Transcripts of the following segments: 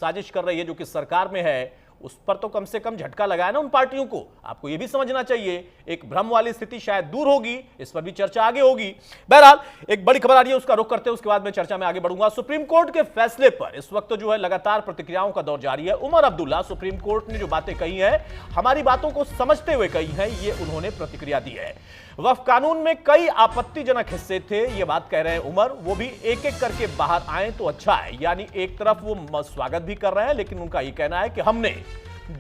साजिश कर रही है जो कि सरकार में है, उस पर तो कम से कम झटका लगाया ना उन पार्टियों को। आपको यह भी समझना चाहिए, एक भ्रम वाली स्थिति शायद दूर होगी, इस पर भी चर्चा आगे होगी। बहरहाल एक बड़ी खबर आ रही है, उसका रुख करते हैं, उसके बाद मैं चर्चा में आगे बढ़ूंगा। सुप्रीम कोर्ट के फैसले पर इस वक्त जो है लगातार प्रतिक्रियाओं का दौर जारी है। उमर अब्दुल्ला, सुप्रीम कोर्ट ने जो बातें कही है, हमारी बातों को समझते हुए कही है, ये उन्होंने प्रतिक्रिया दी है। वक्फ कानून में कई आपत्तिजनक हिस्से थे, ये बात कह रहे हैं उमर, वो भी एक एक करके बाहर आए तो अच्छा है। यानी एक तरफ वो स्वागत भी कर रहे हैं, लेकिन उनका ये कहना है कि हमने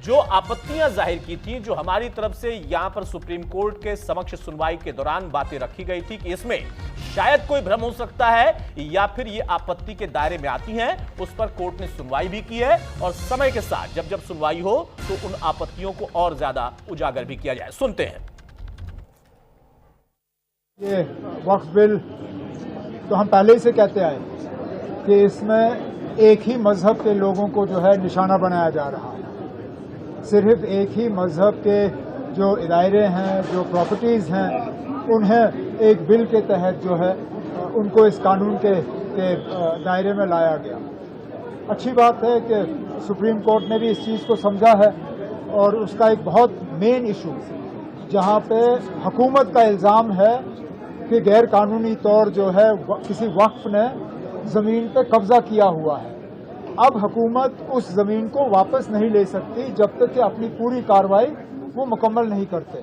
जो आपत्तियां जाहिर की थी, जो हमारी तरफ से यहां पर सुप्रीम कोर्ट के समक्ष सुनवाई के दौरान बातें रखी गई थी कि इसमें शायद कोई भ्रम हो सकता है या फिर ये आपत्ति के दायरे में आती हैं, उस पर कोर्ट ने सुनवाई भी की है और समय के साथ जब जब सुनवाई हो तो उन आपत्तियों को और ज्यादा उजागर भी किया जाए। सुनते हैं। ये वक्फ बिल तो हम पहले ही से कहते आए कि इसमें एक ही मजहब के लोगों को जो है निशाना बनाया जा रहा है। सिर्फ एक ही मजहब के जो दायरे हैं, जो प्रॉपर्टीज़ हैं, उन्हें एक बिल के तहत जो है उनको इस कानून के दायरे में लाया गया। अच्छी बात है कि सुप्रीम कोर्ट ने भी इस चीज़ को समझा है और उसका एक बहुत मेन इशू जहां पे हुकूमत का इल्ज़ाम है कि गैर कानूनी तौर जो है किसी वक्फ ने ज़मीन पे कब्जा किया हुआ है। अब हुकूमत उस ज़मीन को वापस नहीं ले सकती जब तक कि अपनी पूरी कार्रवाई वो मुकम्मल नहीं करते।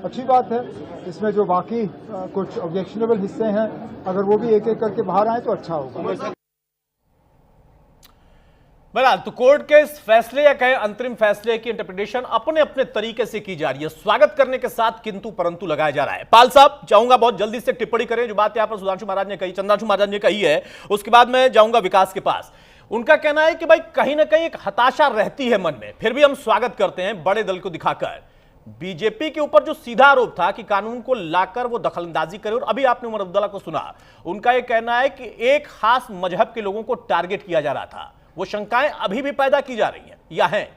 अच्छी बात है, इसमें जो बाकी कुछ ऑब्जेक्शनेबल हिस्से हैं अगर वो भी एक एक करके बाहर आए तो अच्छा होगा। बहरहाल तो कोर्ट के इस फैसले या कहे अंतरिम फैसले की इंटरप्रिटेशन अपने अपने तरीके से की जा रही है, स्वागत करने के साथ किंतु परंतु लगाया जा रहा है। पाल साहब, चाहूंगा बहुत जल्दी से टिप्पणी करें जो बात यहां पर सुधांशु महाराज ने कही, चंद्रांशु महाराज ने कही है, उसके बाद मैं जाऊंगा विकास के पास। उनका कहना है कि भाई कहीं ना कहीं एक हताशा रहती है मन में, फिर भी हम स्वागत करते हैं बड़े दल को दिखाकर। बीजेपी के ऊपर जो सीधा आरोप था कि कानून को लाकर वो दखलंदाजी करे, और अभी आपने उमर अब्दुल्ला को सुना, उनका यह कहना है कि एक खास मजहब के लोगों को टारगेट किया जा रहा था। वो शंकाएं अभी भी पैदा की जा रही हैं या हैं?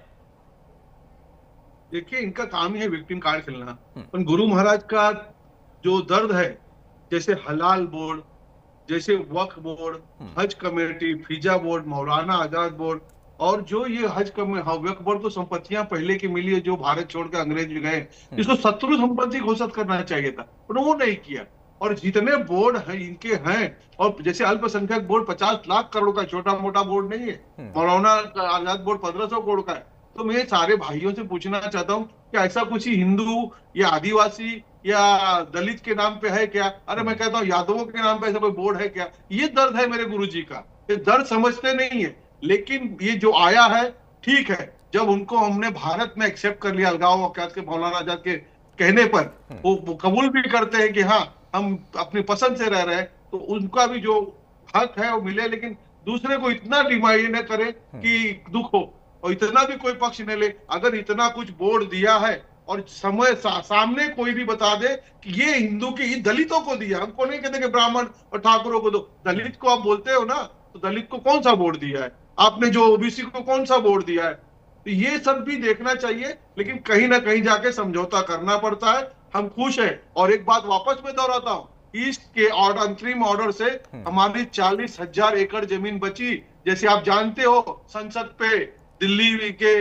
देखिए, इनका काम ही है विक्टिम कार्ड खेलना। पर गुरु महाराज का जो दर्द है, जैसे हलाल बोर्ड, जैसे वक्फ बोर्ड, हज कमेटी, फिजा बोर्ड, मौलाना आजाद बोर्ड, और जो ये वक्फ बोर्ड को संपत्तियां पहले की मिली है जो भारत छोड़ के अंग्रेज गए, इसको शत्रु संपत्ति घोषित करना चाहिए था, पर वो नहीं किया। और जितने बोर्ड हैं इनके हैं, और जैसे अल्पसंख्यक बोर्ड 50 लाख करोड़ का, छोटा मोटा बोर्ड नहीं है। मौलाना आजाद बोर्ड 1500 करोड़ का है। तो मैं सारे भाइयों से पूछना चाहता हूँ कि ऐसा कुछ ही हिंदू या आदिवासी या दलित के नाम पे है क्या? अरे मैं कहता हूँ यादवों के नाम पे ऐसा कोई बोर्ड है क्या? ये दर्द है मेरे गुरुजी का, ये दर्द समझते नहीं है। लेकिन ये जो आया है ठीक है, जब उनको हमने भारत में एक्सेप्ट कर लिया, अलगाव औकात के मौलाना आजाद के कहने पर वो कबूल भी करते हैं कि हाँ हम अपनी पसंद से रह रहे हैं, तो उनका भी जो हक है वो मिले। लेकिन दूसरे को इतना डिमांड न करे कि दुख हो, और इतना भी कोई पक्ष न ले। अगर इतना कुछ बोर्ड दिया है और समय सामने कोई भी बता दे कि ये हिंदू की दलितों को दिया, हमको नहीं कहते कि ब्राह्मण और ठाकुरों को दो। दलित को आप बोलते हो ना, तो दलित को कौन सा बोर्ड दिया है आपने? जो ओबीसी को कौन सा बोर्ड दिया है? तो ये सब भी देखना चाहिए, लेकिन कहीं ना कहीं जाके समझौता करना पड़ता है। हम खुश हैं। और एक बात वापस में दोहराता हूं, ईस्ट के ऑर्डर, अंतरिम ऑर्डर से हमारी 40,000 एकड़ जमीन बची। जैसे आप जानते हो, संसद पे, दिल्ली के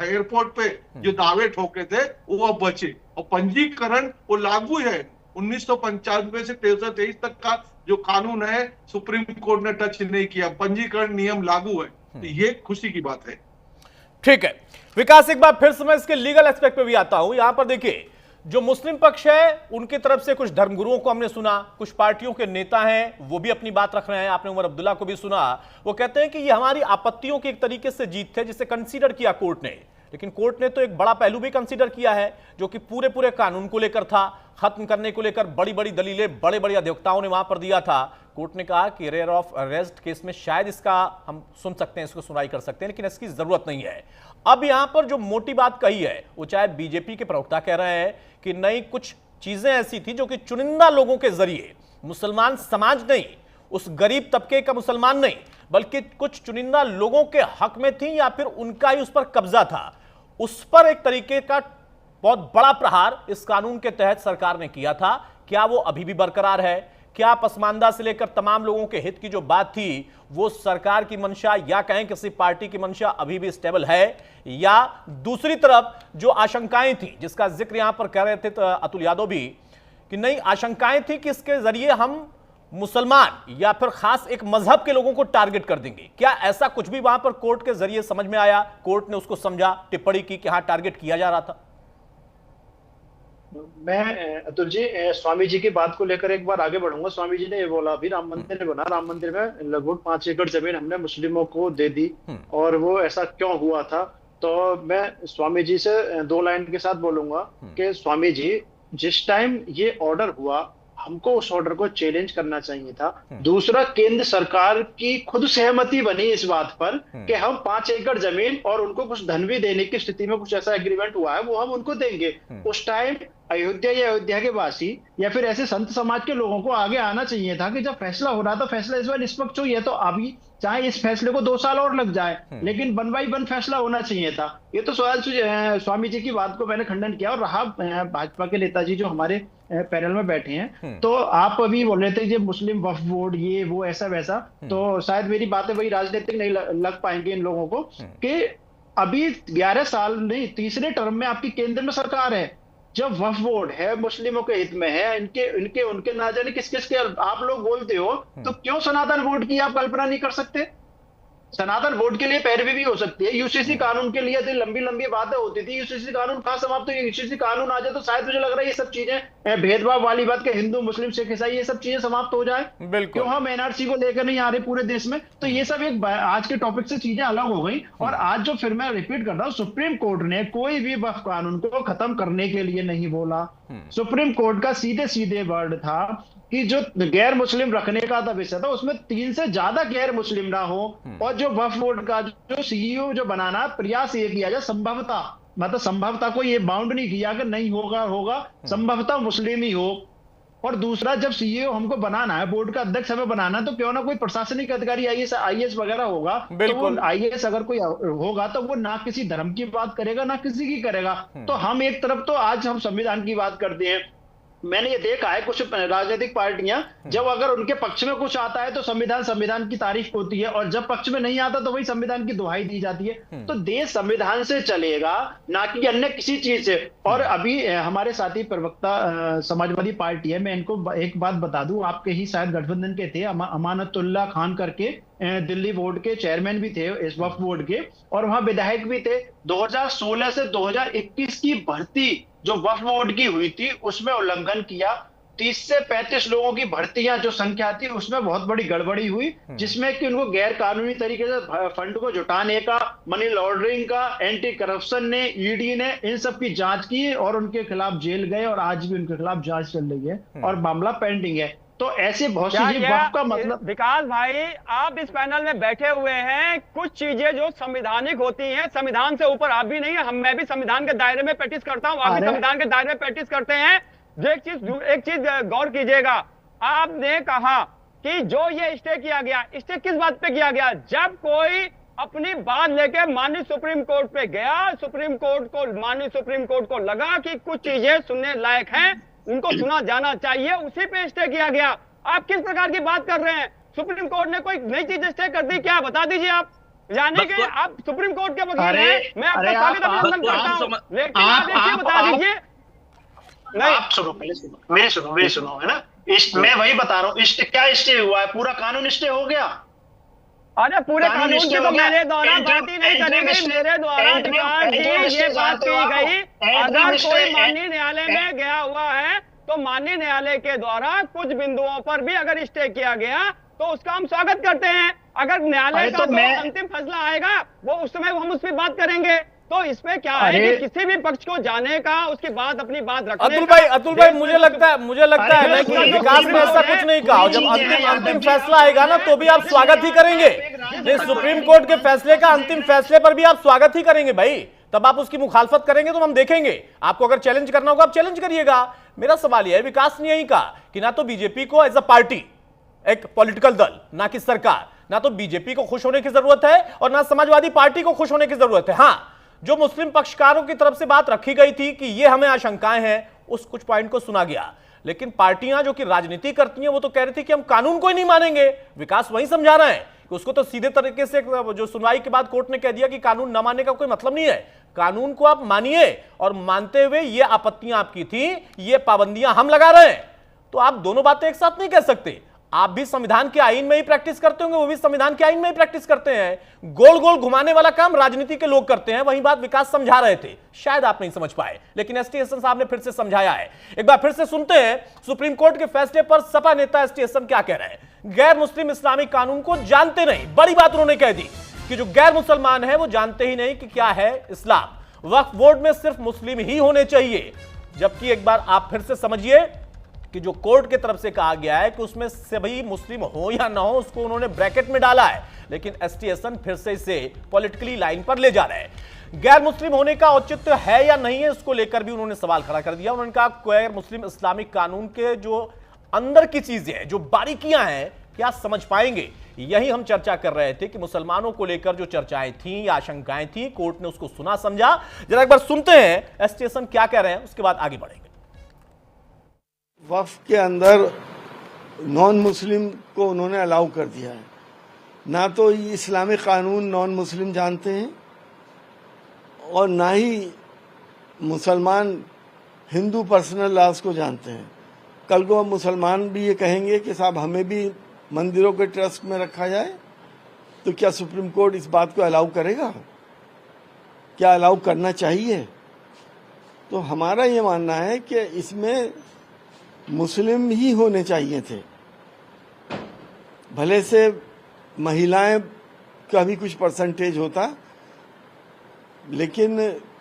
एयरपोर्ट पे जो दावे ठोके थे वो अब बचे, और पंजीकरण वो लागू है। 1995 से 23 तक का जो कानून है सुप्रीम कोर्ट ने टच नहीं किया, पंजीकरण नियम लागू है। तो ये खुशी की बात है। ठीक है विकास, एक बार फिर से मैं इसके लीगल एस्पेक्ट पे भी आता हूं। यहां पर देखिए, जो मुस्लिम पक्ष है उनकी तरफ से कुछ धर्मगुरुओं को हमने सुना, कुछ पार्टियों के नेता हैं वो भी अपनी बात रख रहे हैं, आपने उमर अब्दुल्ला को भी सुना। वो कहते हैं कि ये हमारी आपत्तियों की एक तरीके से जीत है जिसे कंसीडर किया कोर्ट ने। लेकिन कोर्ट ने तो एक बड़ा पहलू भी कंसीडर किया है जो कि पूरे कानून को लेकर था, खत्म करने को लेकर बड़ी बड़ी दलीलें बड़े बड़े अधिवक्ताओं ने वहां पर दिया था। कोर्ट ने कहा कि रेयर ऑफ अरेस्ट केस में शायद इसका हम सुन सकते हैं, इसको सुनवाई कर सकते हैं, लेकिन इसकी जरूरत नहीं है। अब यहां पर जो मोटी बात कही है, वो चाहे बीजेपी के प्रवक्ता कह रहे हैं कि नहीं, कुछ चीजें ऐसी थी जो कि चुनिंदा लोगों के जरिए, मुसलमान समाज नहीं, उस गरीब तबके का मुसलमान नहीं, बल्कि कुछ चुनिंदा लोगों के हक में थी या फिर उनका ही उस पर कब्जा था, उस पर एक तरीके का बहुत बड़ा प्रहार इस कानून के तहत सरकार ने किया था। क्या वो अभी भी बरकरार है? क्या पसमानदा से लेकर तमाम लोगों के हित की जो बात थी वो सरकार की मंशा या कहें किसी पार्टी की मंशा अभी भी स्टेबल है, या दूसरी तरफ जो आशंकाएं थी जिसका जिक्र यहां पर कर रहे थे अतुल यादव भी कि नहीं, आशंकाएं थी कि इसके जरिए हम मुसलमान या फिर खास एक मजहब के लोगों को टारगेट कर देंगे, क्या ऐसा कुछ भी वहां पर कोर्ट के जरिए समझ में आया? कोर्ट ने उसको समझा, टिप्पणी की कि हाँ टारगेट किया जा रहा था? मैं अतुल जी स्वामी जी की बात को लेकर एक बार आगे बढ़ूंगा। स्वामी जी ने ये बोला अभी राम मंदिर बना, राम मंदिर में लगभग 5 एकड़ जमीन हमने मुस्लिमों को दे दी, और वो ऐसा क्यों हुआ था? तो मैं स्वामी जी से 2 लाइन के साथ बोलूंगा कि स्वामी जी, जिस टाइम ये ऑर्डर हुआ हमको उस ऑर्डर को चैलेंज करना चाहिए था। दूसरा, केंद्र सरकार की खुद सहमति बनी इस बात पर कि हम 5 एकड़ जमीन और उनको कुछ धन भी देने की स्थिति में कुछ ऐसा एग्रीमेंट हुआ है, वो हम उनको देंगे। उस टाइम अयोध्या या अयोध्या के वासी या फिर ऐसे संत समाज के लोगों को आगे आना चाहिए था कि जब फैसला हो रहा था, फैसला इस बार निष्पक्ष हुई है, तो अभी चाहे इस फैसले को 2 साल और लग जाए, लेकिन 1 बाई 1 फैसला होना चाहिए था। ये तो स्वामी जी की बात को मैंने खंडन किया। और रहा भाजपा के नेताजी जो हमारे पैनल में बैठे हैं, तो आप अभी बोल रहे थे कि मुस्लिम वक्फ बोर्ड ये वो ऐसा वैसा, तो शायद मेरी बातें वही राजनीतिक नहीं लग पाएंगे इन लोगों को कि अभी 11 साल नहीं, तीसरे टर्म में आपकी केंद्र में सरकार है, जब वक्फ बोर्ड है मुस्लिमों के हित में है, इनके उनके ना जाने किस किस के आप लोग बोलते हो, तो क्यों सनातन बोर्ड की आप कल्पना नहीं कर सकते? सनातन बोर्ड के लिए पैरवी भी हो सकती है। यूसीसी कानून के लिए लंबी लंबी बातें होती थी, यूसीसी कानून कहां समाप्त हो? यूसीसी कानून आ जाए तो शायद मुझे लग रहा है ये सब चीजें भेदभाव वाली बात के हिंदू मुस्लिम सिख ईसाई ये सब चीजें समाप्त हो जाए। क्यों हम एनआरसी को लेकर नहीं आ रहे पूरे देश में? तो ये सब एक आज के टॉपिक से चीजें अलग हो गई। और आज जो फिर मैं रिपीट कर रहा हूँ, सुप्रीम कोर्ट ने कोई भी वक्फ कानून को खत्म करने के लिए नहीं बोला। सुप्रीम कोर्ट का सीधे सीधे वर्ड था कि जो गैर मुस्लिम रखने का था विषय था, उसमें 3 से ज्यादा गैर मुस्लिम ना हो, और जो वक्फ बोर्ड का जो सीईओ जो बनाना प्रयास ये किया जाए संभवतः, मतलब संभवतः को ये बाउंड नहीं किया कि नहीं होगा संभवतः मुस्लिम ही हो। और दूसरा, जब सीईओ हमको बनाना है, बोर्ड का अध्यक्ष हमें बनाना है, तो क्यों ना कोई प्रशासनिक अधिकारी आईएएस वगैरह होगा। तो आईएएस अगर कोई होगा तो वो ना किसी धर्म की बात करेगा ना किसी की करेगा। तो हम एक तरफ तो आज हम संविधान की बात करते हैं, मैंने ये देखा है कुछ राजनीतिक पार्टियां जब अगर उनके पक्ष में कुछ आता है तो संविधान की तारीफ होती है, और जब पक्ष में नहीं आता तो वही संविधान की दुहाई दी जाती है। तो देश संविधान से चलेगा, ना कि अन्य किसी चीज से। और अभी हमारे साथी प्रवक्ता समाजवादी पार्टी है, मैं इनको एक बात बता दूं, आपके ही शायद गठबंधन के थे, अमानतुल्लाह खान करके दिल्ली बोर्ड के चेयरमैन भी थे इस वक्फ बोर्ड के, और वहां विधायक भी थे। 2016 से 2021 की भर्ती जो वक्फ बोर्ड की हुई थी उसमें उल्लंघन किया। 30 से 35 लोगों की भर्तियां जो संख्या थी उसमें बहुत बड़ी गड़बड़ी हुई, जिसमें कि उनको गैर कानूनी तरीके से फंड को जुटाने का, मनी लॉन्ड्रिंग का, एंटी करप्शन ने, ईडी ने इन सब की जांच की और उनके खिलाफ जेल गए, और आज भी उनके खिलाफ जांच चल रही है और मामला पेंडिंग है। तो ऐसे बहुत सी वक्फ का मतलब, विकास भाई आप इस पैनल में बैठे हुए हैं, कुछ चीजें जो संवैधानिक होती हैं, संविधान से ऊपर आप भी नहीं है, मैं भी संविधान के दायरे में प्रैक्टिस करता हूं, आप भी संविधान के दायरे में प्रैक्टिस करते हैं। जो एक चीज गौर कीजिएगा, आपने कहा कि जो ये स्टे किया गया, स्टे किस बात पे किया गया? जब कोई अपनी बात लेके माननीय सुप्रीम कोर्ट पे गया, माननीय सुप्रीम कोर्ट को लगा कि कुछ चीजें सुनने लायक हैं, उनको सुना जाना चाहिए, उसी पे स्टे किया गया। आप किस प्रकार की बात कर रहे हैं? सुप्रीम कोर्ट ने कोई नई चीज स्टे कर दी क्या? बता दीजिए आप, यानी कि आप सुप्रीम कोर्ट के वकील हैं, मैं आपका स्वागत अभिनंदन करता हूं, लेकिन आप देखिए बता दीजिए। नहीं, आप सुनो, पहले सुनो है ना, मैं वही बता रहा हूँ, क्या स्टे हुआ है? पूरा कानून स्टे हो गया। अरे पूरे कानून की तो मेरे द्वारा बात ही नहीं करी गई, मेरे द्वारा ये बात की गई, अगर कोई माननीय न्यायालय में गया हुआ है तो माननीय न्यायालय के द्वारा कुछ बिंदुओं पर भी अगर स्टे किया गया तो उसका हम स्वागत करते हैं। अगर न्यायालय का जो अंतिम फैसला आएगा वो उस समय हम उस पर बात करेंगे। तो इसमें क्या है कि किसी भी पक्ष को जाने का, उसकी बात अपनी बात रखने अतुल भाई मुझे लगता है ना कि विकास ने ऐसा कुछ नहीं कहा। जब अंतिम फैसला आएगा ना तो भी आप स्वागत ही करेंगे। सुप्रीम कोर्ट के फैसले का अंतिम फैसले पर भी आप स्वागत ही करेंगे भाई, तब आप उसकी मुखालफत करेंगे तो हम देखेंगे। आपको अगर चैलेंज करना होगा आप चैलेंज करिएगा। मेरा सवाल यह है, विकास ने यही कहा कि ना तो बीजेपी को एज अ पार्टी, एक पॉलिटिकल दल, ना कि सरकार, ना तो बीजेपी को खुश होने की जरूरत है और ना समाजवादी पार्टी को खुश होने की जरूरत है। हाँ, जो मुस्लिम पक्षकारों की तरफ से बात रखी गई थी कि ये हमें आशंकाएं हैं, उस कुछ पॉइंट को सुना गया, लेकिन पार्टियां जो कि राजनीति करती हैं वो तो कह रही थी कि हम कानून को ही नहीं मानेंगे। विकास वही समझा रहे हैं कि उसको तो सीधे तरीके से जो सुनवाई के बाद कोर्ट ने कह दिया कि कानून न मानने का कोई मतलब नहीं है, कानून को आप मानिए, और मानते हुए ये आपत्तियां आपकी थी, ये पाबंदियां हम लगा रहे हैं। तो आप दोनों बातें एक साथ नहीं कह सकते। आप भी संविधान के आईन में ही प्रैक्टिस करते होंगे, वो भी संविधान के आईन में ही प्रैक्टिस करते हैं। गोल गोल घुमाने वाला काम राजनीति के लोग करते हैं। वही बात विकास समझा रहे थे, शायद आप नहीं समझ पाए, लेकिन एसटी हसन साहब ने फिर से समझाया है। एक बार फिर से सुनते हैं सुप्रीम कोर्ट के फैसले पर सपा नेता एसटी हसन क्या कह रहे हैं। गैर मुस्लिम इस्लामिक कानून को जानते नहीं, बड़ी बात उन्होंने कह दी कि जो गैर मुसलमान है वो जानते ही नहीं कि क्या है इस्लाम। वक्फ बोर्ड में सिर्फ मुस्लिम ही होने चाहिए, जबकि एक बार आप फिर से समझिए कि जो कोर्ट की तरफ से कहा गया है कि उसमें सभी मुस्लिम हो या ना हो, उसको उन्होंने ब्रैकेट में डाला है, लेकिन एसटी हसन फिर से इसे पॉलिटिकली लाइन पर ले जा रहे हैं। गैर मुस्लिम होने का औचित्य है या नहीं है, उसको लेकर भी उन्होंने सवाल खड़ा कर दिया। उन्होंने कहा गैर मुस्लिम इस्लामिक कानून के जो अंदर की चीजें हैं, जो बारीकियां हैं, क्या समझ पाएंगे? यही हम चर्चा कर रहे थे कि मुसलमानों को लेकर जो चर्चाएं थी या आशंकाएं थी, कोर्ट ने उसको सुना समझा। जरा एक बार सुनते हैं एसटी हसन क्या कह रहे हैं, उसके बाद आगे बढ़ेंगे। वक्फ के अंदर नॉन मुस्लिम को उन्होंने अलाउ कर दिया है। ना तो इस्लामिक कानून नॉन मुस्लिम जानते हैं और ना ही मुसलमान हिंदू पर्सनल लॉज को जानते हैं। कल को मुसलमान भी ये कहेंगे कि साहब हमें भी मंदिरों के ट्रस्ट में रखा जाए, तो क्या सुप्रीम कोर्ट इस बात को अलाउ करेगा? क्या अलाउ करना चाहिए? तो हमारा ये मानना है कि इसमें मुस्लिम ही होने चाहिए थे। भले से महिलाएं का भी कुछ परसेंटेज होता, लेकिन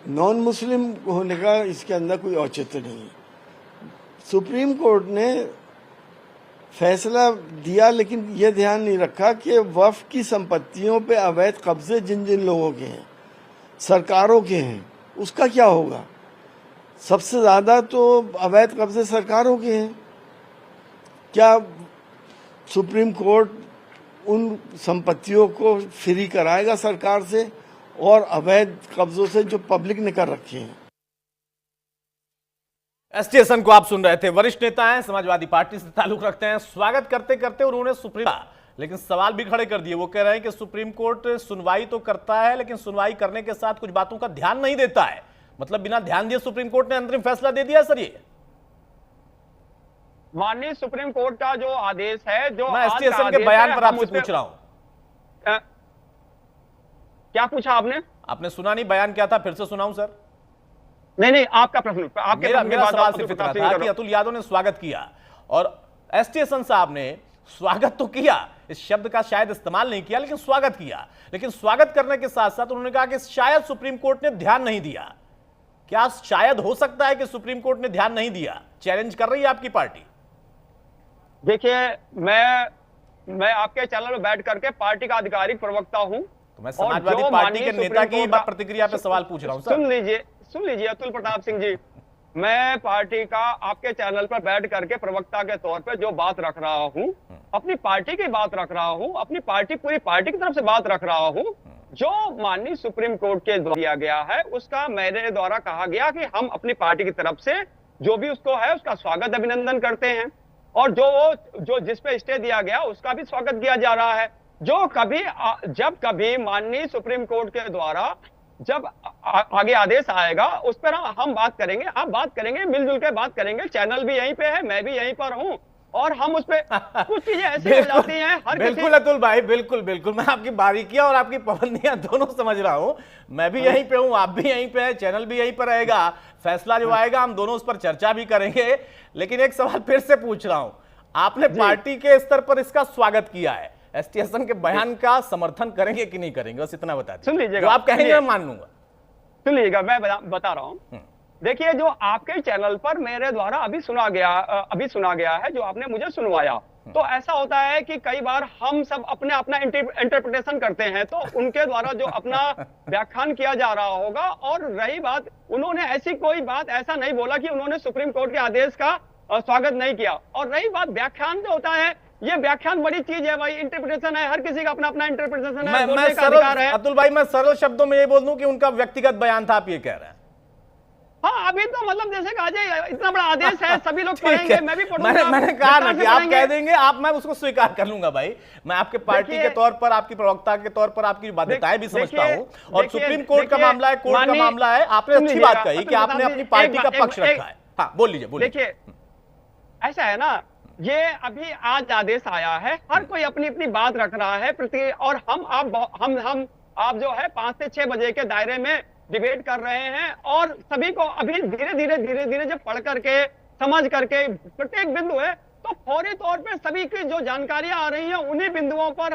नॉन मुस्लिम होने का इसके अंदर कोई औचित्य नहीं है। सुप्रीम कोर्ट ने फैसला दिया, लेकिन यह ध्यान नहीं रखा कि वक्फ की संपत्तियों पे अवैध कब्जे जिन जिन लोगों के हैं, सरकारों के हैं, उसका क्या होगा? सबसे ज्यादा तो अवैध कब्जे सरकारों के हैं। क्या सुप्रीम कोर्ट उन संपत्तियों को फ्री कराएगा सरकार से और अवैध कब्जों से जो पब्लिक ने कर रखे हैं? एसटी हसन को आप सुन रहे थे, वरिष्ठ नेता हैं, समाजवादी पार्टी से ताल्लुक रखते हैं। स्वागत करते करते उन्होंने सुप्रीम, लेकिन सवाल भी खड़े कर दिए। वो कह रहे हैं कि सुप्रीम कोर्ट सुनवाई तो करता है, लेकिन सुनवाई करने के साथ कुछ बातों का ध्यान नहीं देता है। मतलब बिना ध्यान दिए सुप्रीम कोर्ट ने अंतरिम फैसला दे दिया। सर, ये माननीय सुप्रीम कोर्ट का जो आदेश है, जो मैं एसटी हसन के बयान पर आपसे पूछ रहा हूं। क्या पूछा आपने? आपने सुना नहीं बयान क्या था? फिर से सुनाऊं सर? नहीं, आपका प्रश्न, आपके मेरा सवाल सिर्फ इतना था कि अतुल यादव ने स्वागत किया और एसटी हसन साहब ने स्वागत तो किया, इस शब्द का शायद इस्तेमाल नहीं किया, लेकिन स्वागत किया। लेकिन स्वागत करने के साथ साथ उन्होंने कहा कि शायद सुप्रीम कोर्ट ने ध्यान नहीं दिया। क्या शायद हो सकता है कि सुप्रीम कोर्ट ने ध्यान नहीं दिया? चैलेंज कर रही है आपकी पार्टी। देखिए, मैं आपके चैनल में बैठ करके पार्टी का आधिकारिक प्रवक्ता हूं, तो मैं समाजवादी पार्टी के नेता की प्रतिक्रिया पे सवाल पूछ रहा हूं। सुन लीजिए अतुल प्रताप सिंह जी, मैं पार्टी का आपके चैनल पर बैठ करके प्रवक्ता के तौर पे जो बात रख रहा हूं, अपनी पार्टी की बात रख रहा हूं, अपनी पार्टी, पूरी पार्टी की तरफ से बात रख रहा हूं। जो माननीय सुप्रीम कोर्ट के द्वारा दिया गया है, उसका मेरे द्वारा कहा गया कि हम अपनी पार्टी की तरफ से जो भी उसको है उसका स्वागत अभिनंदन करते हैं, और जो जिस पे स्टे दिया गया उसका भी स्वागत किया जा रहा है। जब कभी माननीय सुप्रीम कोर्ट के द्वारा जब आगे आदेश आएगा, उस पर हम बात करेंगे, आप बात करेंगे, मिलजुल के बात करेंगे। चैनल भी यहीं पे है, मैं भी यहीं पर हूं, और हम उस पे कुछ चीजें ऐसी हो जाती हैं। बिल्कुल अतुल भाई, बिल्कुल बिल्कुल, मैं आपकी बारीकियां और आपकी पाबंदियां दोनों समझ रहा हूं। मैं भी यहीं पे हूं, आप भी यहीं पे हैं, चैनल भी यहीं पर रहेगा। फैसला जो आएगा हम दोनों उस पर चर्चा भी करेंगे। लेकिन एक सवाल फिर से पूछ रहा हूं, आपने पार्टी के स्तर पर इसका स्वागत किया है, एसटी हसन के बयान का समर्थन करेंगे कि नहीं करेंगे? बस इतना बता दीजिए। सुन लीजिएगा, आप कहेंगे मैं मान लूंगा। सुन लीजिएगा, मैं बता रहा हूं। देखिए, जो आपके चैनल पर मेरे द्वारा अभी सुना गया है, जो आपने मुझे सुनवाया, तो ऐसा होता है कि कई बार हम सब अपना इंटरप्रिटेशन करते हैं, तो उनके द्वारा जो अपना व्याख्यान किया जा रहा होगा। और रही बात, उन्होंने ऐसी कोई बात ऐसा नहीं बोला कि उन्होंने सुप्रीम कोर्ट के आदेश का स्वागत नहीं किया। और रही बात व्याख्यान जो होता है, ये व्याख्यान बड़ी चीज है भाई, इंटरप्रिटेशन है, हर किसी का अपना अपना इंटरप्रिटेशन है, बोलने का अधिकार है। अतुल भाई, मैं सरल शब्दों में ये बोल दूं कि उनका व्यक्तिगत बयान था, आप ये कह रहे हैं? हाँ अभी तो मतलब जैसे कहा जाए इतना बड़ा आदेश है, सभी लोग ठीक पढ़ेंगे, है। मैं भी पढ़ूंगा। मैंने कहा ना विस्तार से कि आप पढ़ेंगे। कह देंगे, आप मैं उसको स्वीकार कर लूंगा भाई। मैं आपके पार्टी के देखिए- तौर पर, आपकी प्रवक्ता के तौर पर आपकी बाध्यताएं भी समझता देखिए- हूं, और देखिए- सुप्रीम कोर्ट का देखिए, मामला है, कोर्ट का माननीय- मामला है। आपने सुन अच्छी लीजिएगा, बात कही कि अतुल आपने प्रताप अपनी जी, पार्टी एक का बात- पक्ष एक- रखा है। हाँ बोल लीजिए, बोलिए। देखिए ऐसा है ना, ये अभी आज आदेश आया है, हर कोई अपनी अपनी बात रख रहा है प्रति, और हम आप जो है 5 से 6 बजे के दायरे में डिबेट कर रहे हैं, और सभी को अभी धीरे धीरे जब पढ़ करके समझ करके प्रत्येक बिंदु है तो फौरी तौर पे सभी की जो जानकारियां आ रही हैं उन्हीं बिंदुओं पर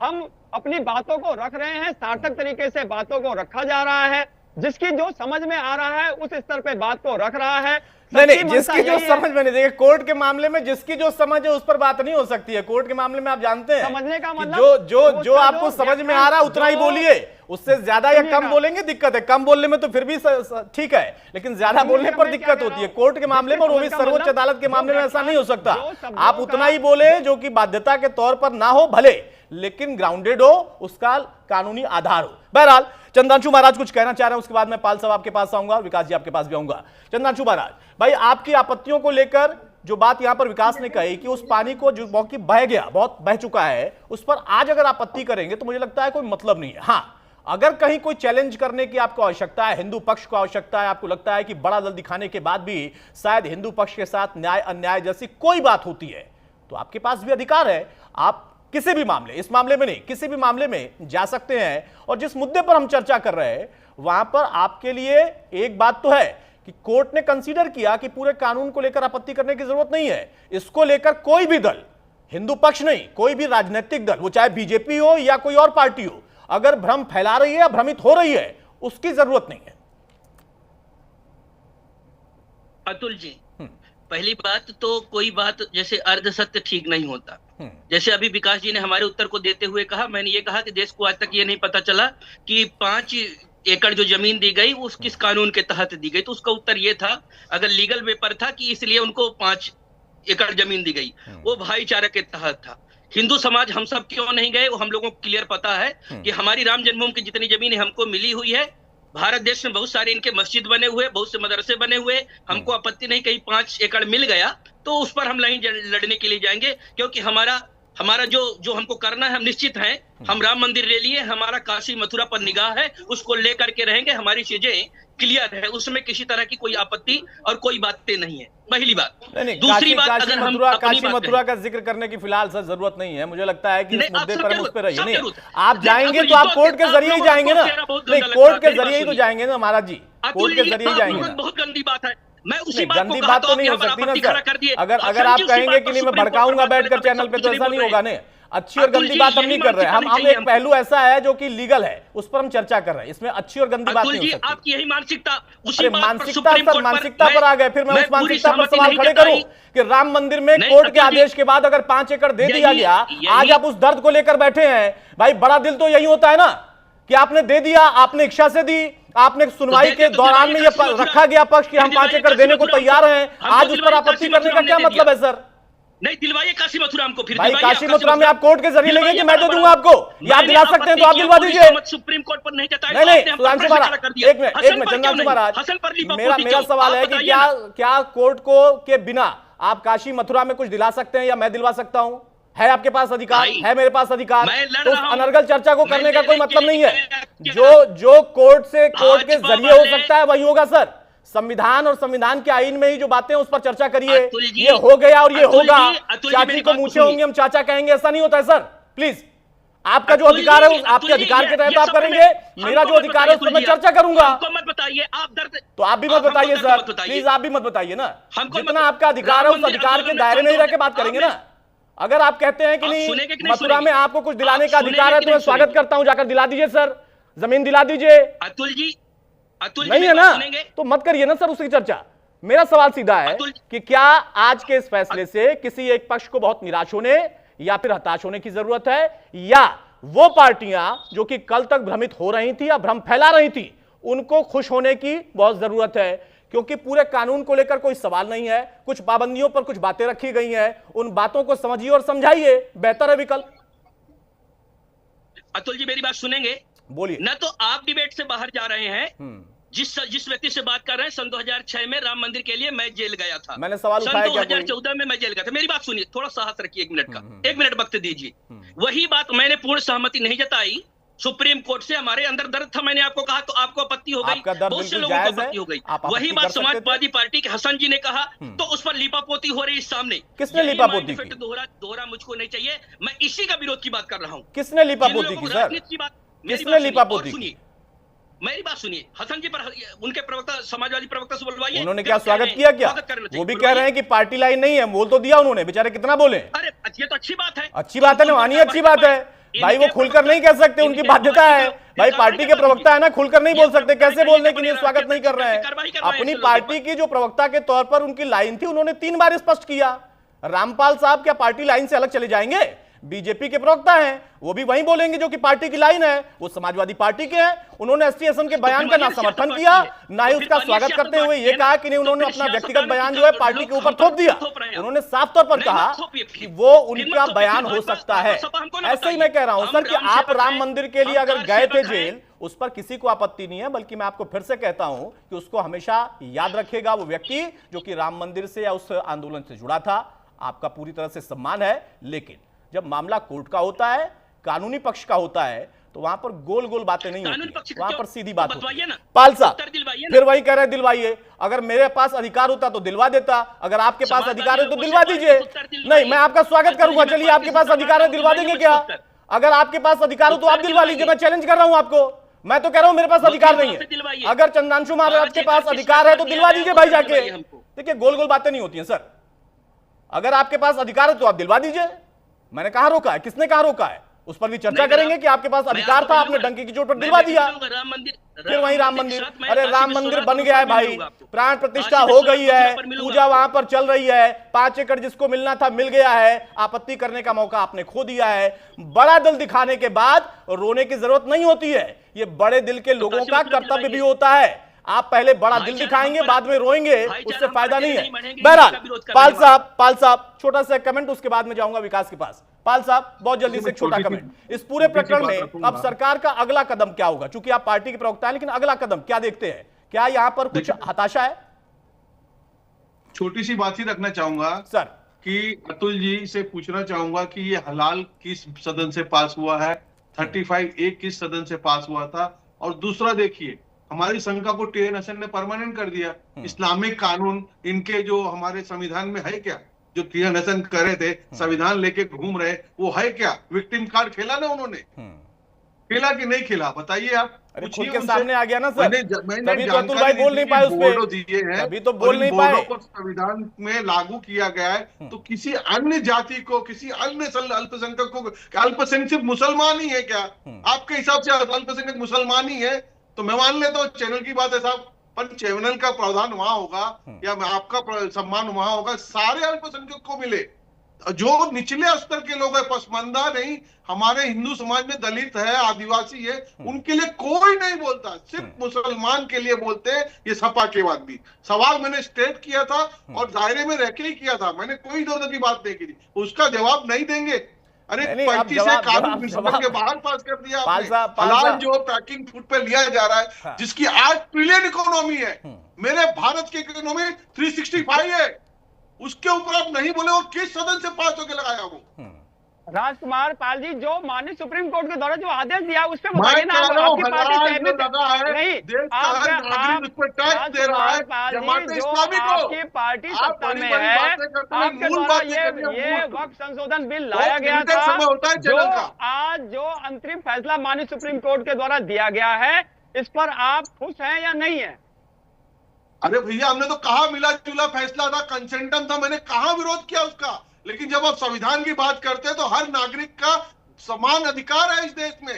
हम अपनी बातों को रख रहे हैं, सार्थक तरीके से बातों को रखा जा रहा है, जिसकी जो समझ में आ रहा है उस स्तर पे बात को रख रहा है। नहीं सबकी मंशा जिसकी जो यही है। समझ में नहीं, देखिए कोर्ट के मामले में जिसकी जो समझ है उस पर बात नहीं हो सकती है। कोर्ट के मामले में आप जानते हैं समझने का कि मतलब जो उसका आपको जो समझ में आ रहा है उतना ही जो- बोलिए, उससे ज्यादा या कम सुनिएगा। बोलेंगे दिक्कत है। कम बोलने में तो फिर भी ठीक है, लेकिन ज्यादा सुनिए, बोलने पर मैं क्या दिक्कत कह होती है रहा कोर्ट के हूं? मामले में, और वो भी देखिए, सर्वोच्च मतलब अदालत के जो मामले में ऐसा नहीं हो सकता। जो शब्दों आप उतना का- ही बोले जो कि बाध्यता के तौर पर ना हो भले, लेकिन ग्राउंडेड हो, उसका कानूनी आधार हो। बहरहाल चंद्रांशु महाराज कुछ कहना चाह रहे हैं, उसके बाद मैं पाल साहब आपके पास आऊंगा, विकास जी आपके पास भी आऊंगा। चंद्रांशु महाराज भाई, आपकी आपत्तियों को लेकर जो बात यहां पर विकास ने कही कि उस पानी को जो मौके बह गया, बहुत बह चुका है, उस पर आज अगर आपत्ति करेंगे तो मुझे लगता है कोई मतलब नहीं है। हाँ, अगर कहीं कोई चैलेंज करने की आपको आवश्यकता है, हिंदू पक्ष को आवश्यकता है, आपको लगता है कि बड़ा दल दिखाने के बाद भी शायद हिंदू पक्ष के साथ न्याय अन्याय जैसी कोई बात होती है, तो आपके पास भी अधिकार है, आप किसी भी मामले, इस मामले में नहीं, किसी भी मामले में जा सकते हैं। और जिस मुद्दे पर हम चर्चा कर रहे हैं वहां पर आपके लिए एक बात तो है कि कोर्ट ने कंसीडर किया कि पूरे कानून को लेकर आपत्ति करने की जरूरत नहीं है। इसको लेकर कोई भी दल, हिंदू पक्ष नहीं, कोई भी राजनीतिक दल, वो चाहे बीजेपी हो या कोई और पार्टी हो, अगर भ्रम फैला रही है या भ्रमित हो रही है, उसकी जरूरत नहीं है। अतुल जी, पहली बात तो कोई बात जैसे अर्ध सत्य ठीक नहीं होता। जैसे अभी विकास जी ने हमारे उत्तर को देते हुए कहा, मैंने ये कहा कि देश को आज तक ये नहीं पता चला कि 5 एकड़ जो जमीन दी गई वो किस कानून के तहत दी गई, तो उसका उत्तर ये था, अगर लीगल पेपर था कि इसलिए उनको 5 एकड़ जमीन दी गई, वो भाईचारा के तहत था। हिंदू समाज हम सब क्यों नहीं गए, वो हम लोगों को क्लियर पता है कि हमारी राम जन्मभूमि की जितनी जमीन हमको मिली हुई है, भारत देश में बहुत सारे इनके मस्जिद बने हुए, बहुत से मदरसे बने हुए, हमको आपत्ति नहीं, कहीं 5 एकड़ मिल गया तो उस पर हम नहीं लड़ने के लिए जाएंगे, क्योंकि हमारा जो हमको करना है, हम निश्चित हैं, हम राम मंदिर ले लिए, हमारा काशी मथुरा पर निगाह है, उसको लेकर के रहेंगे, हमारी चीजें क्लियर है, उसमें किसी तरह की कोई आपत्ति और कोई बातें नहीं है। पहली बात। नहीं, दूसरी बात, अगर हम काशी मथुरा का जिक्र करने की फिलहाल सर जरूरत नहीं है, मुझे लगता है कि इस मुद्दे पर हम उस पर रहिए। नहीं, आप जाएंगे तो आप कोर्ट के जरिए ही जाएंगे ना, नहीं कोर्ट के जरिए ही तो जाएंगे ना महाराज जी, कोर्ट के जरिए ही जाएंगे ना। बहुत गंदी बात है, मैं उसी बात गंदी को बात कहा तो नहीं हो सकती ना सर। अगर आप कहेंगे कि नहीं मैं भड़काऊंगा बैठकर चैनल पे, तो ऐसा नहीं होगा। नहीं, अच्छी और गंदी बात हम नहीं कर रहे हैं, हम एक पहलू ऐसा है जो कि लीगल है, उस पर हम चर्चा कर रहे हैं, इसमें अच्छी और गंदी बात नहीं हो सकती। आपकी यही मानसिकता, अरे मानसिकता सर, मानसिकता पर आ गए, फिर मैं उस मानसिकता पर सवाल खड़े करूं कि राम मंदिर में कोर्ट के आदेश के बाद अगर 5 एकड़ दे दिया गया, आज आप उस दर्द को लेकर बैठे हैं। भाई बड़ा दिल तो यही होता है ना कि आपने दे दिया, आपने इच्छा से दी, आपने सुनवाई के दौरान में ये रखा गया पक्ष कि हम 5 एकड़ देने को तैयार हैं, आज उस पर आपत्ति करने का क्या मतलब है सर? नहीं दिलवाइए काशी मथुरा हमको, फिर भाई काशी मथुरा में आप कोर्ट के जरिए लेंगे कि मैं दे दूंगा आपको, या आप दिला सकते हैं तो आप दिलवा दीजिए। सुप्रीम कोर्ट पर नहीं जताया। नहीं सुधांशु महाराज, एक मिनट चंद्रांशु महाराज, मेरा सवाल है कि क्या कोर्ट को के बिना आप काशी मथुरा में कुछ दिला सकते हैं या मैं दिलवा सकता हूं? है आपके पास अधिकार? है मेरे पास अधिकार? तो उस अनर्गल चर्चा को करने का कोई मतलब नहीं है। जो कोर्ट के जरिए हो सकता है वही होगा सर। संविधान और संविधान के आईन में ही जो बातें उस पर चर्चा करिए, ये हो गया और ये होगा, चाची को मूछें होंगी हम चाचा कहेंगे, ऐसा नहीं होता है सर। प्लीज, आपका जो अधिकार है आपके अधिकार के तहत आप करेंगे, मेरा जो अधिकार है उस पर मैं चर्चा करूंगा। मत बताइए आप दर्द, तो आप भी मत बताइए सर, प्लीज आप भी मत बताइए ना। जितना आपका अधिकार है उस अधिकार के दायरे में ही रह के बात करेंगे ना। अगर आप कहते हैं कि नहीं मथुरा में आपको कुछ दिलाने का अधिकार है तो मैं स्वागत करता हूं, जाकर दिला दीजिए सर, जमीन दिला दीजिए। अतुल जी नहीं है ना तो मत करिए ना सर उसकी चर्चा। मेरा सवाल सीधा है कि क्या आज के इस फैसले से किसी एक पक्ष को बहुत निराश होने या फिर हताश होने की जरूरत है, या वो पार्टियां जो कि कल तक भ्रमित हो रही थी या भ्रम फैला रही थी उनको खुश होने की बहुत जरूरत है? क्योंकि पूरे कानून को लेकर कोई सवाल नहीं है, कुछ पाबंदियों पर कुछ बातें रखी गई हैं, उन बातों को समझिए और समझाइए, बेहतर है विकल्प। अतुल जी मेरी बात सुनेंगे? बोलिए। न तो आप डिबेट से बाहर जा रहे हैं जिस व्यक्ति से बात कर रहे हैं, सन 2006 में राम मंदिर के लिए मैं जेल गया था। मैंने सवाल सन उठाया क्या? 2014 में मैं जेल गया था। मेरी बात सुनिए, थोड़ा सा हाथ रखिए, 1 मिनट का, 1 मिनट वक्त दीजिए। वही बात मैंने पूर्ण सहमति नहीं जताई सुप्रीम कोर्ट से, हमारे अंदर दर्द था, मैंने आपको कहा तो आपको आपत्ति हो गई, आपका दर्द बहुत से बिल्कुल लोगों को जायज है, आपत्ति हो गई। आप आपत्ति वही कर बात सकते थे। समाजवादी पार्टी के हसन जी ने कहा तो उस पर लीपापोती हो रही इस सामने। किसने यही लीपापोती माइंड इफेक्ट की? दोहरा मुझको नहीं चाहिए। मैं इसी का विरोध की बात कर रहा हूँ। किसने लीपापोती की सर? किसने लीपापोती की? मेरी बात सुनिए, हसन जी पर उनके प्रवक्ता, समाजवादी प्रवक्ता से बुलवाइए। उन्होंने क्या स्वागत किया क्या? वो भी कह रहे हैं कि पार्टी लाइन नहीं है, बोल तो दिया उन्होंने, बेचारे कितना बोले। अरे ये तो अच्छी बात है, अच्छी बात है ना, मानिए अच्छी बात है भाई, वो खुलकर नहीं कह सकते, उनकी बाध्यता है भाई, पार्टी के प्रवक्ता है ना, खुलकर नहीं बोल सकते, कैसे बोलने के लिए स्वागत नहीं कर रहे हैं? अपनी पार्टी की जो प्रवक्ता के तौर पर उनकी लाइन थी, उन्होंने 3 बार स्पष्ट किया। रामपाल साहब क्या पार्टी लाइन से अलग चले जाएंगे? बीजेपी के प्रवक्ता हैं, वो भी वही बोलेंगे जो कि पार्टी की लाइन है। वो समाजवादी पार्टी के हैं, उन्होंने एसटी के बयान का ना समर्थन किया, ना ही उसका स्वागत करते हुए ये कहा कि नहीं, उन्होंने अपना व्यक्तिगत बयान जो है पार्टी के ऊपर थोप दिया। उन्होंने साफ तौर पर कहा कि वो उनका बयान हो सकता है। ऐसे ही मैं कह रहा हूं सर कि आप राम मंदिर के लिए अगर गए थे जेल, उस पर किसी को आपत्ति नहीं है, बल्कि मैं आपको फिर से कहता हूं कि उसको हमेशा याद रखेगा वो व्यक्ति जो कि राम मंदिर से या उस आंदोलन से जुड़ा था। आपका पूरी तरह से सम्मान है, लेकिन जब मामला कोर्ट का होता है, कानूनी पक्ष का होता है, तो वहां पर गोल गोल बातें नहीं होती, वहां पर सीधी बात होती है। पाल साहब फिर वही कह रहे हैं दिलवाइए, अगर मेरे पास अधिकार होता तो दिलवा देता, अगर आपके पास अधिकार है तो दिलवा दीजिए। नहीं, मैं आपका स्वागत करूंगा, चलिए आपके पास अधिकार है, दिलवा देंगे क्या? अगर आपके पास अधिकार हो तो आप दिलवा लीजिए, मैं चैलेंज कर रहा हूं आपको। मैं तो कह रहा हूं मेरे पास अधिकार नहीं है। अगर चंद्रांशु महाराज के पास अधिकार है तो दिलवा दीजिए भाई जाके। देखिए गोल गोल बातें नहीं होती हैं सर, अगर आपके पास अधिकार है तो आप दिलवा दीजिए। मैंने कहां रोका है? किसने कहां रोका है? उस पर भी चर्चा करेंगे कि आपके पास अधिकार था, आपने डंके की चोट पर दिलवा दिया। फिर वही राम मंदिर, अरे राम मंदिर बन गया है भाई, प्राण प्रतिष्ठा हो गई है, पूजा वहां पर चल रही है, 5 एकड़ जिसको मिलना था मिल गया है, आपत्ति करने का मौका आपने खो दिया है। बड़ा दिल दिखाने के बाद रोने की जरूरत नहीं होती है, ये बड़े दिल के लोगों का कर्तव्य भी होता है। आप पहले बड़ा दिल दिखाएंगे, बाद में रोएंगे, उससे फायदा नहीं है। बहरहाल पाल साहब छोटा सा कमेंट, उसके बाद में जाऊंगा विकास के पास। पाल साहब बहुत जल्दी से एक छोटा कमेंट, इस पूरे प्रकरण में अब सरकार का अगला कदम क्या होगा? चूंकि आप पार्टी के प्रवक्ता हैं, लेकिन अगला कदम क्या देखते हैं? क्या यहां पर कुछ हताशा है? छोटी सी बात ही रखना चाहूंगा सर कि अतुल जी से पूछना चाहूंगा कि ये हलाल किस सदन से पास हुआ है, 35A किस सदन से पास हुआ था? और दूसरा देखिए, हमारी शंका को टी.एन. हसन ने परमानेंट कर दिया। इस्लामिक कानून इनके जो हमारे संविधान में है क्या? जो टी.एन. हसन कर रहे थे, संविधान लेके घूम रहे, वो है क्या? विक्टिम कार्ड खेला ना उन्होंने, खेला कि नहीं खेला? बताइए आप। खुल के सामने आ गया ना सर, मैंने तभी तो अतुल भाई बोल नहीं पाए उस पे, दिए हैं, तभी तो बोल नहीं पाए। संविधान में लागू किया गया है, तो किसी अन्य जाति को, किसी अन्य अल्पसंख्यक को, अल्पसंख्यक सिर्फ मुसलमान ही है क्या? आपके हिसाब से अल्पसंख्यक मुसलमान ही है तो मैं मान लेता हूँ चैनल की बात है साहब, पर चैनल का प्रावधान वहां होगा या आपका सम्मान वहां होगा, सारे अल्पसंख्यक को मिले। जो निचले स्तर के लोग हैं, पसमानदा नहीं, हमारे हिंदू समाज में दलित है, आदिवासी है, उनके लिए कोई नहीं बोलता, सिर्फ मुसलमान के लिए बोलते हैं। ये सपा के बाद भी सवाल मैंने स्टेट किया था और दायरे में रह के ही किया था, मैंने कोई इधर की बात नहीं की थी, उसका जवाब नहीं देंगे। अरे 35 से कानून के बाहर पास कर दिया आपने। हलाल जो पैकिंग फूड पे लिया जा रहा है, जिसकी 8 ट्रिलियन इकोनॉमी है, मेरे भारत की इकोनॉमी 365 है, उसके ऊपर आप नहीं बोले और किस सदन से पास होकर लगाया वो? राजकुमार पाल जी, जो माननीय सुप्रीम कोर्ट के द्वारा जो आदेश दिया उस पे बताइए ना, आपकी पार्टी सहमत नहीं? टैक्स दे रहा है जमात इस्लामी को, आपकी पार्टी सत्ता में है, आपके द्वारा ये वक्त संशोधन बिल लाया गया था, जो आज जो अंतरिम फैसला माननीय सुप्रीम कोर्ट के द्वारा दिया गया है, इस पर आप खुश हैं या नहीं है? अरे भैया, हमने तो कहा मिला जुला फैसला था, कंसेंटम था, मैंने कहा विरोध किया उसका। लेकिन जब आप संविधान की बात करते हैं तो हर नागरिक का समान अधिकार है इस देश में,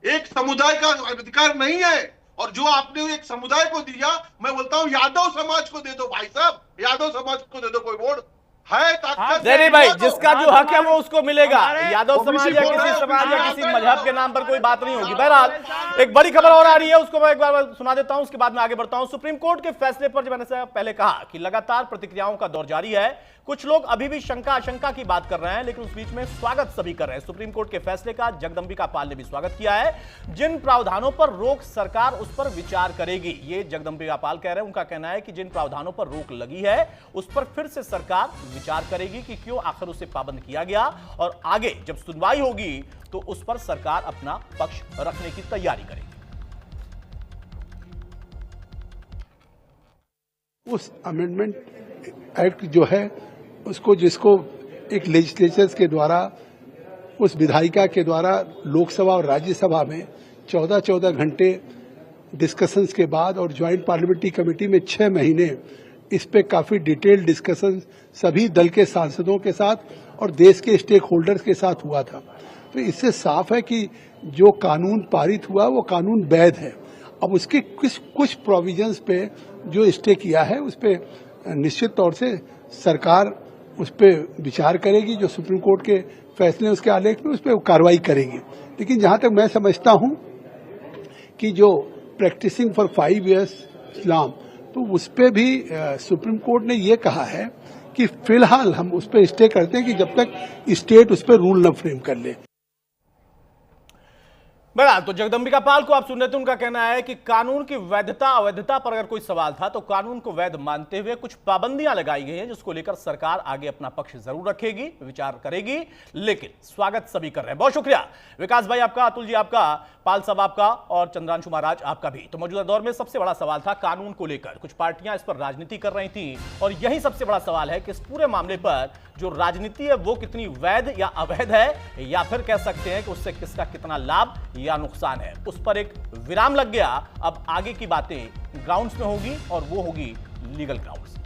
एक समुदाय का अधिकार नहीं है। और जो आपने एक समुदाय को दिया, मैं बोलता हूं यादव समाज को दे दो भाई साहब, यादव समाज को दे दो कोई वोट, है ताकत। नहीं भाई, जिसका जो हक है वो उसको मिलेगा। यादव ओबीसी समाज या बोल किसी रहा है, समाज या ओबीसी किसी बोल रहा है। मजहब के नाम पर कोई बात नहीं होगी। बहरहाल एक बड़ी खबर और आ रही है, उसको मैं एक बार सुना देता हूं, उसके बाद में आगे बढ़ता हूं। सुप्रीम कोर्ट के फैसले पर जो मैंने पहले कहा कि लगातार प्रतिक्रियाओं का दौर जारी है। कुछ लोग अभी भी शंका आशंका की बात कर रहे हैं, लेकिन उस बीच में स्वागत सभी कर रहे हैं सुप्रीम कोर्ट के फैसले का। जगदंबिका पाल ने भी स्वागत किया है। जिन प्रावधानों पर रोक सरकार उस पर विचार करेगी, ये जगदंबिका पाल कह रहे हैं। उनका कहना है कि जिन प्रावधानों पर रोक लगी है उस पर फिर से सरकार विचार करेगी कि क्यों आखिर उसे पाबंद किया गया, और आगे जब सुनवाई होगी तो उस पर सरकार अपना पक्ष रखने की तैयारी करेगी। उस अमेंडमेंट एक्ट जो है उसको, जिसको एक लेजिस्लेचर्स के द्वारा, उस विधायिका के द्वारा लोकसभा और राज्यसभा में 14-14 घंटे डिस्कशंस के बाद और ज्वाइंट पार्लियामेंट्री कमेटी में 6 महीने इस पे काफी डिटेल्ड डिस्कशन सभी दल के सांसदों के साथ और देश के स्टेक होल्डर्स के साथ हुआ था। तो इससे साफ है कि जो कानून पारित हुआ वो कानून वैध है। अब उसके कुछ प्रोविजंस पे जो स्टे किया है उस पे निश्चित तौर से सरकार उस पे विचार करेगी। जो सुप्रीम कोर्ट के फैसले उसके आलेख में उस पे कार्रवाई करेगी। लेकिन जहां तक मैं समझता हूं कि जो प्रैक्टिसिंग फॉर 5 इयर्स इस्लाम, तो उस पे भी सुप्रीम कोर्ट ने ये कहा है कि फिलहाल हम उस पे स्टे करते हैं कि जब तक स्टेट उस पे रूल न फ्रेम कर ले। बहरहाल तो जगदंबिका पाल को आप सुन रहे थे। उनका कहना है कि कानून की वैधता अवैधता पर अगर कोई सवाल था तो कानून को वैध मानते हुए कुछ पाबंदियां लगाई गई हैं, जिसको लेकर सरकार आगे अपना पक्ष जरूर रखेगी, विचार करेगी। लेकिन स्वागत सभी कर रहे हैं। बहुत शुक्रिया विकास भाई आपका, अतुल जी आपका, पाल साहब आपका और चंद्रांशु महाराज आपका भी। तो मौजूदा दौर में सबसे बड़ा सवाल था कानून को लेकर। कुछ पार्टियां इस पर राजनीति कर रही थी और यही सबसे बड़ा सवाल है कि इस पूरे मामले पर जो राजनीति है वो कितनी वैध या अवैध है, या फिर कह सकते हैं कि उससे किसका कितना लाभ या नुकसान है। उस पर एक विराम लग गया। अब आगे की बातें ग्राउंड्स में होगी और वो होगी लीगल ग्राउंड्स।